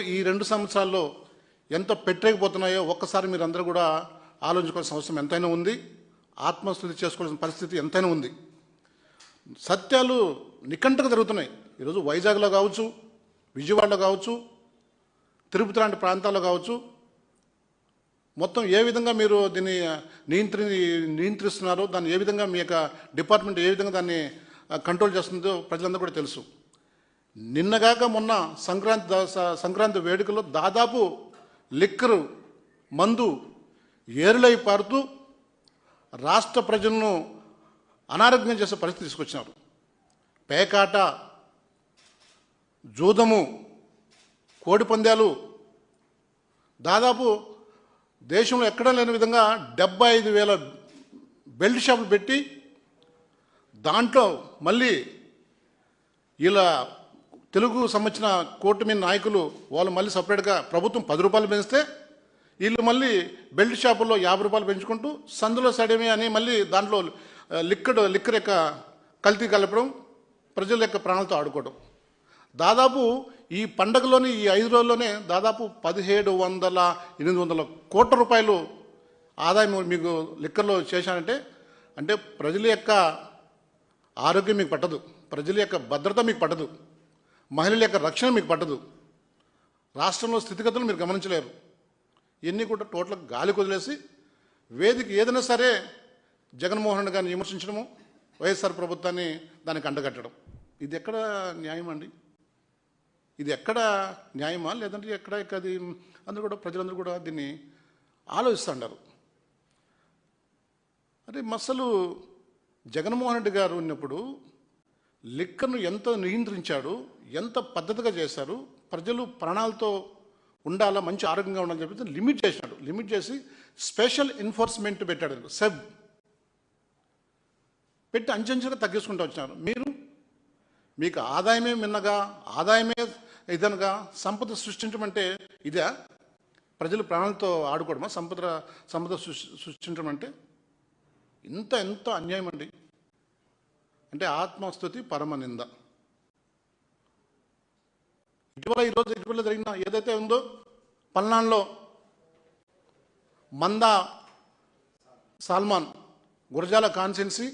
ఈ 2 సంవత్సరాల్లో ఎంత పెట్టలేకపోతున్నాయో ఒక్కసారి మీరందరూ కూడా ఆలోచించుకోవాల్సిన అవసరం ఎంతైనా ఉంది. ఆత్మస్థుతి చేసుకోవాల్సిన పరిస్థితి ఎంతైనా ఉంది. సత్యాలు నికంటగా జరుగుతున్నాయి. ఈరోజు వైజాగ్లో కావచ్చు, విజయవాడలో కావచ్చు, తిరుపతి లాంటి ప్రాంతాల్లో కావచ్చు, మొత్తం ఏ విధంగా మీరు దీన్ని నియంత్రిస్తున్నారో, దాన్ని ఏ విధంగా మీ యొక్క డిపార్ట్మెంట్ ఏ విధంగా దాన్ని కంట్రోల్ చేస్తుందో ప్రజలందరూ కూడా తెలుసు. నిన్నగాక మొన్న సంక్రాంతి వేడుకలో దాదాపు లిక్కరు మందు ఏరులై పారుతూ రాష్ట్ర ప్రజలను అనారోగ్యం చేసే పరిస్థితి తీసుకొచ్చినారు. పేకాట, జూదము, కోడి పందాలు దాదాపు దేశంలో ఎక్కడా లేని విధంగా 75,000 బెల్ట్ షాపులు పెట్టి దాంట్లో మళ్ళీ ఇలా తెలుగు సంబంధించిన కూటమి నాయకులు వాళ్ళు మళ్ళీ సపరేట్గా ప్రభుత్వం 10 రూపాయలు పెంచితే వీళ్ళు మళ్ళీ బెల్ట్ షాపుల్లో 50 రూపాయలు పెంచుకుంటూ సందులో సడమే అని మళ్ళీ దాంట్లో లిక్కర్ యొక్క కల్తీ కలపడం, ప్రజల యొక్క ప్రాణాలతో ఆడుకోవడం. దాదాపు ఈ పండగలోని ఈ 5 రోజుల్లోనే దాదాపు 1700-800 కోట్ల రూపాయలు ఆదాయం మీకు లిక్కర్లో చేశానంటే అంటే ప్రజల యొక్క ఆరోగ్యం మీకు పట్టదు, ప్రజల యొక్క భద్రత మీకు పట్టదు, మహిళల యొక్క రక్షణ మీకు పట్టదు, రాష్ట్రంలో స్థితిగతులు మీరు గమనించలేరు. ఇవన్నీ కూడా టోటల్ గాలి కుదిలేసి వేదిక ఏదైనా సరే జగన్మోహన్ రెడ్డి గారిని విమర్శించడము, వైఎస్ఆర్ ప్రభుత్వాన్ని దానికి అండగట్టడం, ఇది ఎక్కడ న్యాయం అండి? ఇది ఎక్కడ న్యాయమా? లేదంటే ఎక్కడ అది అందరూ కూడా ప్రజలందరూ కూడా దీన్ని ఆలోచిస్తుంటారు. అరే అసలు జగన్మోహన్ రెడ్డి గారు ఉన్నప్పుడు లిక్కర్ను ఎంత నియంత్రించాడు, ఎంత పద్ధతిగా చేశారు, ప్రజలు ప్రాణాలతో ఉండాలా, మంచి ఆరోగ్యంగా ఉండాలని చెప్పి లిమిట్ చేసినాడు. లిమిట్ చేసి స్పెషల్ ఎన్ఫోర్స్మెంట్ పెట్టాడు, సెబ్ పెట్టి అంచెంచుగా తగ్గించుకుంటూ వచ్చినారు. మీకు ఆదాయమే మిన్నగా, ఆదాయమే ఇదనగా సంపద సృష్టించమంటే ఇదే ప్రజలు ప్రాణాలతో ఆడుకోవడమా? సంపద సృష్టించడం అంటే ఎంత అన్యాయం అండి. అంటే ఆత్మస్తుతి పరమనింద. ఇటీవల జరిగిన ఏదైతే ఉందో పల్నాడులో మందా సాల్మాన్ గురజాల కాన్స్టిట్యున్సీ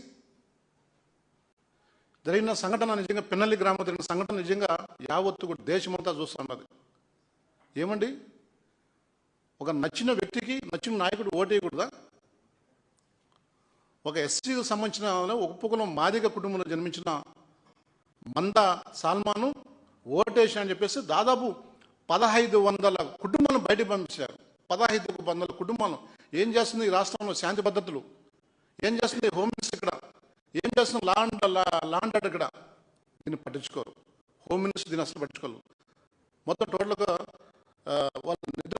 జరిగిన సంఘటన, నిజంగా పిన్నల్లి గ్రామంలో జరిగిన సంఘటన నిజంగా యావత్తు కూడా దేశమంతా చూస్తున్నది. ఏమండి, ఒక నచ్చిన వ్యక్తికి నచ్చిన నాయకుడు ఓటేయకూడదా? ఒక ఎస్సీకి సంబంధించిన ఒప్పుకులం మాదిగ కుటుంబంలో జన్మించిన మందా సాల్మాను ఓటేషన్ అని చెప్పేసి దాదాపు 1500 కుటుంబాలను బయటకు పంపించారు. 1500 కుటుంబాలు. ఏం చేస్తుంది ఈ రాష్ట్రంలో శాంతి భద్రతలు? ఏం చేస్తుంది హోమ్ మినిస్టర్ ఇక్కడ? ఏం చేస్తుంది లాండ్ ఆర్డర్ ఇక్కడ? దీన్ని పట్టించుకోరు. హోమ్ మినిస్టర్ దీన్ని అసలు పట్టించుకోరు. మొత్తం టోటల్గా వాళ్ళు నిద్ర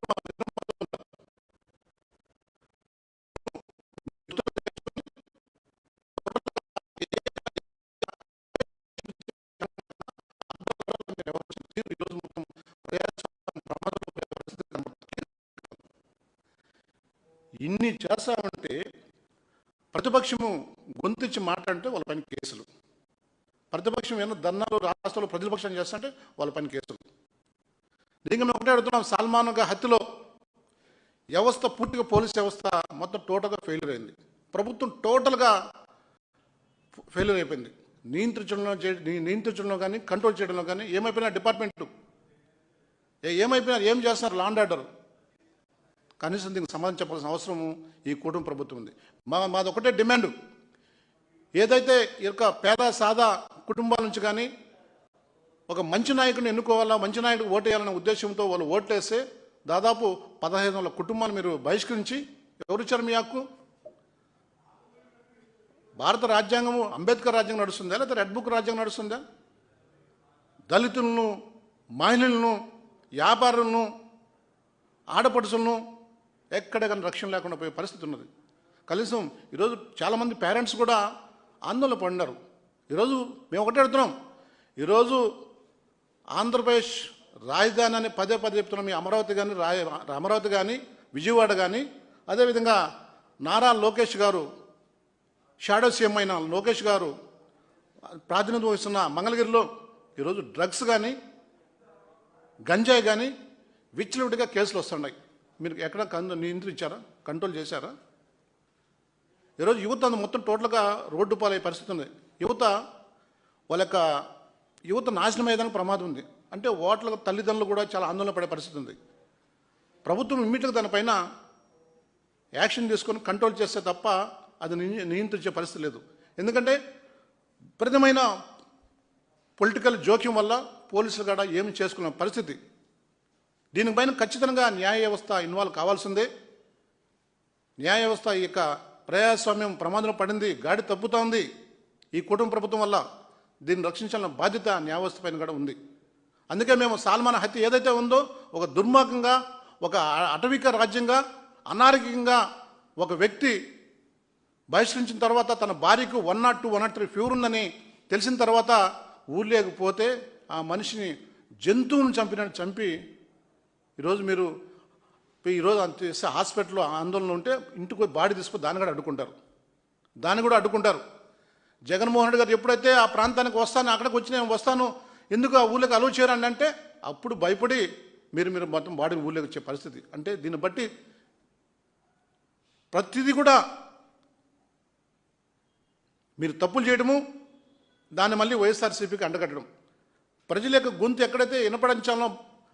ఈరోజు మొత్తం ఇన్ని చేస్తామంటే ప్రతిపక్షము గొంతిచ్చి మాట్లాడితే వాళ్ళ పైన కేసులు, ప్రతిపక్షం ఏమన్నా ధర్నాలు రాష్ట్రంలో ప్రతిపక్షం చేస్తుంటే వాళ్ళ పైన కేసులు. దీనికి మేము ఒకటే అడుగుతున్నాం, సాల్మాన్ హత్యలో వ్యవస్థ పూర్తిగా పోలీస్ వ్యవస్థ మొత్తం టోటల్గా ఫెయిల్యూర్ అయింది. ప్రభుత్వం టోటల్గా ఫెయిల్యూర్ అయిపోయింది. నియంత్రించడంలో కానీ కంట్రోల్ చేయడంలో కానీ ఏమైపోయినా డిపార్ట్మెంట్ ఏమైపోయినా ఏం చేస్తున్నారు లాండ్ ఆర్డర్? కనీసం దీనికి సమాధానం చెప్పాల్సిన అవసరము ఈ కూటమి ప్రభుత్వం ఉంది. మాది ఒకటే డిమాండ్, ఏదైతే ఈ యొక్క పేద సాదా కుటుంబాల నుంచి కానీ ఒక మంచి నాయకుడిని ఎన్నుకోవాలా, మంచి నాయకుడికి ఓటేయాలనే ఉద్దేశంతో వాళ్ళు ఓట్లేస్తే దాదాపు 1500 కుటుంబాలు మీరు బహిష్కరించి ఎవరిచ్చారు మీ హక్కు? భారత రాజ్యాంగము అంబేద్కర్ రాజ్యాంగం నడుస్తుందా, లేదా రెడ్ బుక్ రాజ్యాంగం నడుస్తుందా? దళితులను, మహిళలను, వ్యాపారులను, ఆడపడుచులను ఎక్కడికైనా రక్షణ లేకుండా పోయే పరిస్థితి ఉన్నది. కనీసం ఈరోజు చాలామంది పేరెంట్స్ కూడా ఆందోళన పడినారు. ఈరోజు మేము ఒకటే అడుగుతున్నాం, ఈరోజు ఆంధ్రప్రదేశ్ రాజధాని అని పదే చెప్తున్నాం. మీ అమరావతి కానీ విజయవాడ కానీ, అదేవిధంగా నారా లోకేష్ గారు, షాడో సీఎం అయిన లోకేష్ గారు ప్రాతినిధ్యం వహిస్తున్న మంగళగిరిలో ఈరోజు డ్రగ్స్ కానీ, గంజాయి కానీ విచ్చలవిడిగా కేసులు వస్తున్నాయి. మీరు ఎక్కడ నియంత్రించారా, కంట్రోల్ చేశారా? ఈరోజు యువత మొత్తం టోటల్గా రోడ్డు పాలయ్యే పరిస్థితి ఉంది. వాళ్ళ యొక్క యువత నాశనం అయ్యేదానికి ప్రమాదం ఉంది. అంటే ఓట్ల తల్లిదండ్రులు కూడా చాలా ఆందోళన పడే పరిస్థితి ఉంది. ప్రభుత్వం ఇమ్మీడియట్గా దానిపైన యాక్షన్ తీసుకొని కంట్రోల్ చేస్తే తప్ప అది నియంత్రించే పరిస్థితి లేదు. ఎందుకంటే విపరీతమైన పొలిటికల్ జోక్యం వల్ల పోలీసులు కూడా ఏమి చేసుకున్న పరిస్థితి. దీనిపైన ఖచ్చితంగా న్యాయ వ్యవస్థ ఇన్వాల్వ్ కావాల్సిందే. న్యాయ వ్యవస్థ ఈ యొక్క ప్రజాస్వామ్యం ప్రమాదంలో పడింది, గాడి తప్పుతూ ఉంది ఈ కుటుంబ ప్రభుత్వం వల్ల. దీన్ని రక్షించాలన్న బాధ్యత న్యాయ వ్యవస్థ పైన కూడా ఉంది. అందుకే మేము సాల్మాన్ హత్య ఏదైతే ఉందో ఒక దుర్మార్గంగా, ఒక అటవిక రాజ్యంగా, అనారోగ్యంగా ఒక వ్యక్తి బహిష్కరించిన తర్వాత తన భార్యకు 102, 103 ఫీవర్ ఉందని తెలిసిన తర్వాత ఊర్లేకపోతే ఆ మనిషిని జంతువుని చంపి ఈరోజు మీరు హాస్పిటల్లో ఆందోళన ఉంటే ఇంటికి బాడీ తీసుకొని దాన్ని కూడా అడ్డుకుంటారు. జగన్మోహన్ రెడ్డి గారు ఎప్పుడైతే ఆ ప్రాంతానికి అక్కడికి వచ్చి నేను వస్తాను, ఎందుకు ఆ ఊళ్ళోకి అలౌ చేయరండి అంటే అప్పుడు భయపడి మీరు మొత్తం బాడీని ఊళ్ళోకి వచ్చే పరిస్థితి. అంటే దీన్ని బట్టి ప్రతిదీ కూడా మీరు తప్పులు చేయడము, దాన్ని మళ్ళీ వైఎస్ఆర్సీపీకి అంటగట్టడం, ప్రజల యొక్క గొంతు ఎక్కడైతే వినపడించాలో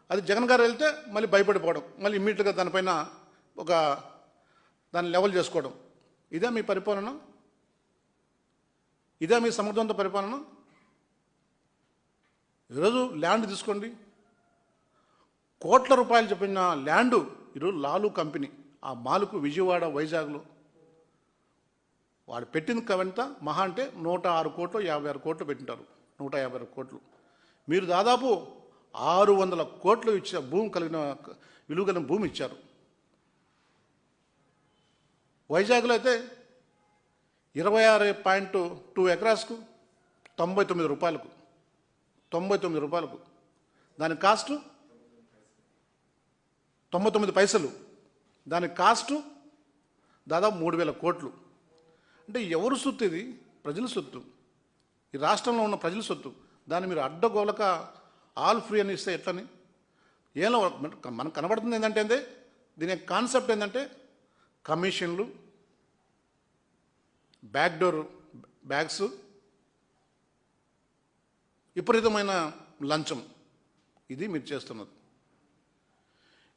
అది జగన్ గారు వెళ్తే మళ్ళీ భయపడిపోవడం, మళ్ళీ ఇమ్మీడియట్గా దానిపైన దాన్ని లెవెల్ చేసుకోవడం. ఇదే మీ పరిపాలన? ఇదే మీ సమర్థవంత పరిపాలన? ఈరోజు ల్యాండ్ తీసుకోండి, కోట్ల రూపాయలు చెప్పిన ల్యాండు ఈరోజు లాలు కంపెనీ ఆ మాలుకు విజయవాడ, వైజాగ్లో వాడు పెట్టింది కవంత మహా అంటే 106 కోట్లు, 56 కోట్లు పెట్టింటారు. 156 కోట్లు. మీరు దాదాపు 600 కోట్లు ఇచ్చిన భూమి విలువ కలిగిన భూమి ఇచ్చారు. వైజాగ్లో అయితే 26.2 ఎకరాస్కు 99 రూపాయలకు దాని కాస్ట్ 99 పైసలు. దాని కాస్టు దాదాపు 3,000 కోట్లు. అంటే ఎవరు సొత్తు? ఇది ప్రజల సొత్తు, ఈ రాష్ట్రంలో ఉన్న ప్రజల సొత్తు. దాన్ని మీరు అడ్డగోలక ఆల్ ఫ్రీ అని ఇస్తే ఎట్లని? ఏలో మనకు కనబడుతుంది ఏంటంటే దీని కాన్సెప్ట్ ఏంటంటే కమిషన్లు, బ్యాక్డోర్ బ్యాగ్స్, విపరీతమైన లంచం. ఇది మీరు చేస్తున్నది.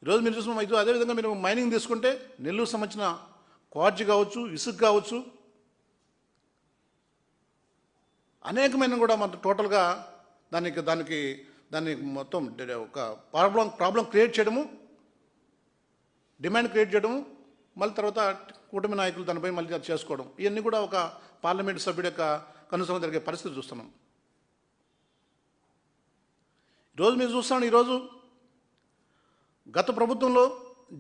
ఈరోజు మీరు చూసిన అదేవిధంగా మీరు మైనింగ్ తీసుకుంటే నెల్లూరు సంబంధించిన క్వార్జ్ కావచ్చు, ఇసుక కావచ్చు, అనేకమైన కూడా మన టోటల్గా దాన్ని మొత్తం ఒక ప్రాబ్లం క్రియేట్ చేయడము, డిమాండ్ క్రియేట్ చేయడము, మళ్ళీ తర్వాత కూటమి నాయకులు దానిపై మళ్ళీ చేసుకోవడం, ఇవన్నీ కూడా ఒక పార్లమెంటు సభ్యుడి యొక్క కనుసరణ జరిగే పరిస్థితి చూస్తున్నాం. ఈరోజు మీరు చూస్తున్నాను, ఈరోజు గత ప్రభుత్వంలో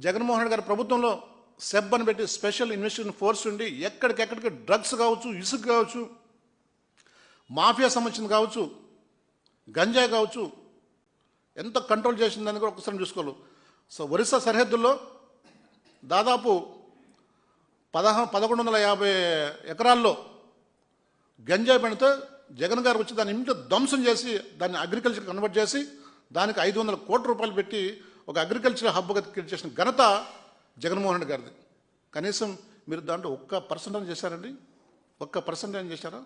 జగన్మోహన్ రెడ్డి గారి ప్రభుత్వంలో సెబ్ అని పెట్టి స్పెషల్ ఇన్వెస్టిగేషన్ ఫోర్స్ ఉండి ఎక్కడికెక్కడికి డ్రగ్స్ కావచ్చు, ఇసుక కావచ్చు, మాఫియా సంబంధించింది కావచ్చు, గంజాయి కావచ్చు, ఎంత కంట్రోల్ చేసిందని కూడా ఒకసారి చూసుకోవాలి. సో ఒరిస్సా సరిహద్దుల్లో దాదాపు 1150 ఎకరాల్లో గంజాయి పండితే జగన్ గారు వచ్చి దాన్ని ఇంట్లో ధ్వంసం చేసి దాన్ని అగ్రికల్చర్ కన్వర్ట్ చేసి దానికి 500 కోట్ల రూపాయలు పెట్టి ఒక అగ్రికల్చర్ హబ్గా క్రియేట్ చేసిన ఘనత జగన్మోహన్ రెడ్డి గారిది. కనీసం మీరు దాంట్లో 1% చేశారండి? 1% చేశారా?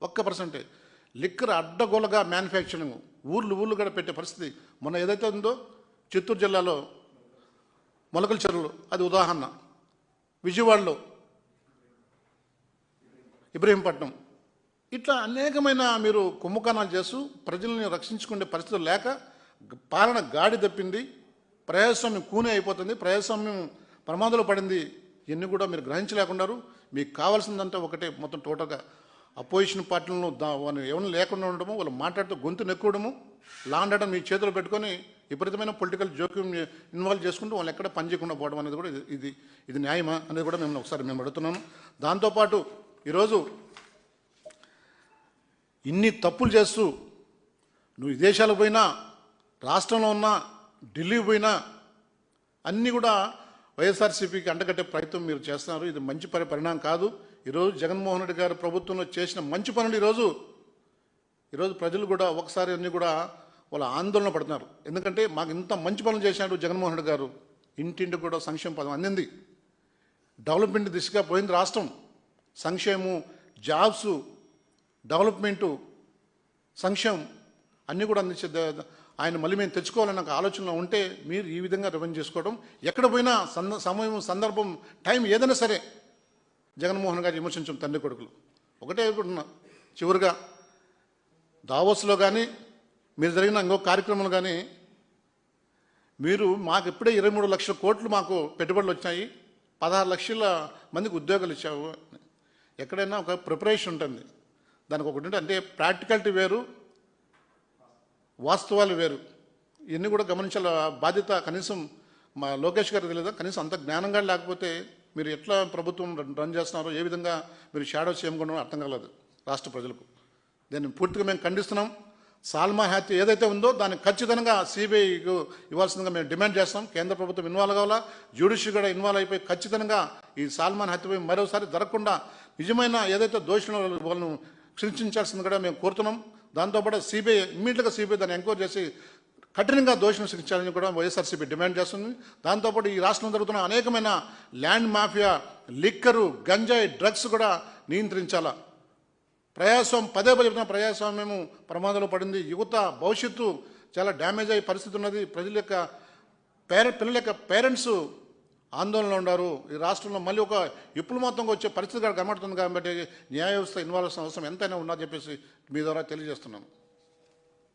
1%. లిక్కర్ అడ్డగోలగా మ్యానుఫ్యాక్చరింగ్ ఊళ్ళు కూడా పెట్టే పరిస్థితి మొన్న ఏదైతే ఉందో చిత్తూరు జిల్లాలో మొలకల చెరువులు, అది ఉదాహరణ. విజయవాడలో ఇబ్రహీంపట్నం, ఇట్లా అనేకమైన మీరు కుంభకోణాలు చేస్తూ ప్రజల్ని రక్షించుకునే పరిస్థితులు లేక పాలన గాడి తప్పింది, ప్రజాస్వామ్యం కూనే అయిపోతుంది, ప్రజాస్వామ్యం ప్రమాదంలో పడింది. ఇవన్నీ కూడా మీరు గ్రహించలేకున్నారు. మీకు కావాల్సిందంటే ఒకటే, మొత్తం టోటల్గా అపోజిషన్ పార్టీలను ఎవరిని లేకుండా ఉండడము, వాళ్ళు మాట్లాడుతూ గొంతు నెక్కడము, లాండడం మీ చేతులు పెట్టుకొని విపరీతమైన పొలిటికల్ జోక్యం ఇన్వాల్వ్ చేసుకుంటూ వాళ్ళు ఎక్కడ పని చేయకుండా పోవడం అనేది కూడా ఇది న్యాయమా అనేది కూడా మేము అడుగుతున్నాము. దాంతోపాటు ఈరోజు ఇన్ని తప్పులు చేస్తూ నువ్వు విదేశాలకు పోయినా, రాష్ట్రంలో ఉన్నా, ఢిల్లీకి పోయినా అన్నీ కూడా వైఎస్ఆర్సీపీకి అంటగట్టే ప్రయత్నం మీరు చేస్తున్నారు. ఇది మంచి పరిణామం కాదు. ఈరోజు జగన్మోహన్ రెడ్డి గారి ప్రభుత్వంలో చేసిన మంచి పనులు ఈరోజు ప్రజలు కూడా ఒకసారి అన్నీ కూడా వాళ్ళు ఆందోళన పడుతున్నారు. ఎందుకంటే మాకు ఇంత మంచి పనులు చేశాడు జగన్మోహన్ రెడ్డి గారు, ఇంటింటి కూడా సంక్షేమ పదం అందింది, డెవలప్మెంట్ దిశగా పోయింది రాష్ట్రం, సంక్షేమం, జాబ్స్, డెవలప్మెంటు, సంక్షేమం అన్నీ కూడా అందించే ఆయన మళ్ళీ మేము తెచ్చుకోవాలని నాకు ఆలోచనలో ఉంటే మీరు ఈ విధంగా రివెంజ్ చేసుకోవడం, ఎక్కడ పోయినా సమయం, సందర్భం, టైం ఏదైనా సరే జగన్మోహన్ గారు విమర్శించం తండ్రి కొడుకులు. ఒకటే అనుకుంటున్నా, చివరిగా దావోస్లో కానీ మీరు జరిగిన ఇంకో కార్యక్రమాలు కానీ మీరు మాకు ఇప్పుడే 23 లక్షల కోట్లు మాకు పెట్టుబడులు వచ్చాయి, 16 లక్షల మందికి ఉద్యోగాలు ఇచ్చావు. ఎక్కడైనా ఒక ప్రిపరేషన్ ఉంటుంది, దానికి ఒకటి అంటే ప్రాక్టికాలిటీ వేరు, వాస్తవాలు వేరు. ఇవన్నీ కూడా గమనించాల బాధ్యత కనీసం మా లోకేష్ గారికి తెలియదా? కనీసం అంత జ్ఞానంగా లేకపోతే మీరు ఎట్లా ప్రభుత్వం రన్ చేస్తున్నారో, ఏ విధంగా మీరు షాడో చేయకుండా అర్థం కాలేదు రాష్ట్ర ప్రజలకు. దీన్ని పూర్తిగా మేము ఖండిస్తున్నాం. సాల్మా హత్య ఏదైతే ఉందో దాన్ని ఖచ్చితంగా సిబిఐకు ఇవ్వాల్సిందిగా మేము డిమాండ్ చేస్తాం. కేంద్ర ప్రభుత్వం ఇన్వాల్వ్ కావాలా, జ్యుడిషియరీ కూడా ఇన్వాల్వ్ అయిపోయి ఖచ్చితంగా ఈ సాల్మాన్ హత్యపై మరోసారి జరగకుండా నిజమైన ఏదైతే దోషులు వాళ్ళను శిక్షించాల్సింది కూడా మేము కోరుతున్నాం. దాంతోపాటు సిబిఐ ఇమ్మీడియట్గా సిబిఐ దాన్ని ఎంక్వైరీ చేసి కఠినంగా దోషులను శిక్షించాలని కూడా వైఎస్ఆర్సీపీ డిమాండ్ చేస్తుంది. దాంతోపాటు ఈ రాష్ట్రంలో జరుగుతున్న అనేకమైన ల్యాండ్ మాఫియా, లిక్కరు, గంజాయి, డ్రగ్స్ కూడా నియంత్రించాలా. ప్రజాస్వామ్యం పదే చెప్తున్న ప్రజాస్వామ్యము ప్రమాదంలో పడింది. యువత భవిష్యత్తు చాలా డ్యామేజ్ అయ్యే పరిస్థితి ఉన్నది. ప్రజల యొక్క పిల్లల యొక్క పేరెంట్స్ ఆందోళనలో ఉన్నారు. ఈ రాష్ట్రంలో మళ్ళీ ఒక విప్లవాత్మకంగా వచ్చే పరిస్థితి కూడా కనబడుతుంది. కాబట్టి న్యాయ వ్యవస్థ ఇన్వాల్వ్ అవసరం ఎంతైనా ఉన్నదని చెప్పేసి మీ ద్వారా తెలియజేస్తున్నాను.